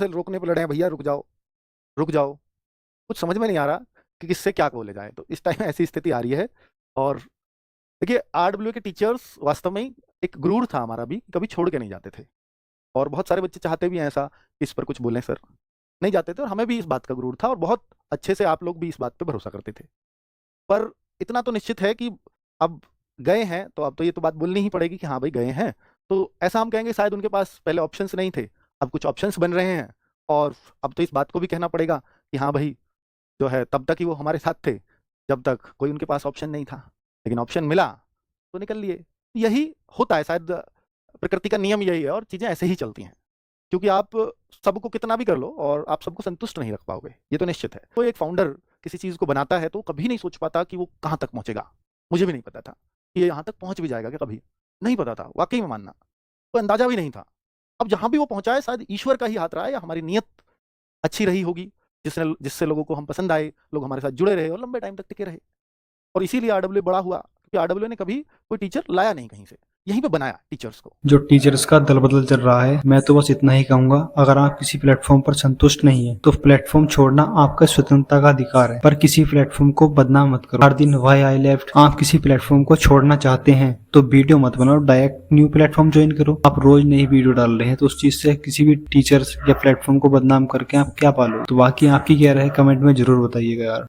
से रोकने पर लड़े हैं, भैया रुक जाओ, रुक जाओ। कुछ समझ में नहीं आ रहा कि किससे क्या बोले जाए। तो इस टाइम ऐसी स्थिति आ रही है। और देखिए, आरडब्ल्यू के टीचर्स वास्तव में एक गुरूर था हमारा भी, कभी छोड़ के नहीं जाते थे। और बहुत सारे बच्चे चाहते भी हैं ऐसा कि इस पर कुछ बोलें सर, नहीं जाते थे। और हमें भी इस बात का गुरूर था, और बहुत अच्छे से आप लोग भी इस बात पे भरोसा करते थे। पर इतना तो निश्चित है कि अब गए हैं तो अब तो ये तो बात बोलनी ही पड़ेगी कि हाँ भाई गए हैं। तो ऐसा हम कहेंगे शायद उनके पास पहले ऑप्शंस नहीं थे, अब कुछ ऑप्शंस बन रहे हैं। और अब तो इस बात को भी कहना पड़ेगा कि हाँ भाई, जो है तब तक ही वो हमारे साथ थे जब तक कोई उनके पास ऑप्शन नहीं था, लेकिन ऑप्शन मिला तो निकल लिए। यही होता है शायद, प्रकृति का नियम यही है, और चीज़ें ऐसे ही चलती हैं। क्योंकि आप सबको कितना भी कर लो और आप सबको संतुष्ट नहीं रख पाओगे, ये तो निश्चित है। तो एक फाउंडर किसी चीज़ को बनाता है तो कभी नहीं सोच पाता कि वो कहाँ तक पहुँचेगा। मुझे भी नहीं पता था कि ये यहाँ तक पहुँच भी जाएगा, क्या कभी नहीं पता था, वाकई में मानना। तो अंदाजा भी नहीं था। अब जहाँ भी वो पहुँचा है शायद ईश्वर का ही हाथ रहा है, या हमारी नीयत अच्छी रही होगी, जिससे लोगों को हम पसंद आए, लोग हमारे साथ जुड़े रहे और लंबे टाइम तक टिके रहे। और इसीलिए आरडब्ल्यू बड़ा हुआ, क्योंकि आरडब्ल्यू ने कभी कोई टीचर लाया नहीं कहीं से, यहीं पे बनाया टीचर्स को। जो टीचर्स का दल बदल चल रहा है, मैं तो बस इतना ही कहूंगा, अगर आप किसी प्लेटफॉर्म पर संतुष्ट नहीं है तो प्लेटफॉर्म छोड़ना आपका स्वतंत्रता का अधिकार है, पर किसी प्लेटफॉर्म को बदनाम मत करो। हर दिन व्हाई आई लेफ्ट, आप किसी प्लेटफॉर्म को छोड़ना चाहते हैं तो वीडियो मत बनाओ, डायरेक्ट न्यू प्लेटफॉर्म ज्वाइन करो। आप रोज नई वीडियो डाल रहे हैं तो उस चीज से किसी भी टीचर्स या प्लेटफॉर्म को बदनाम करके आप क्या पालोगे? तो बाकी आपकी क्या राय है, कमेंट में जरूर बताइएगा यार।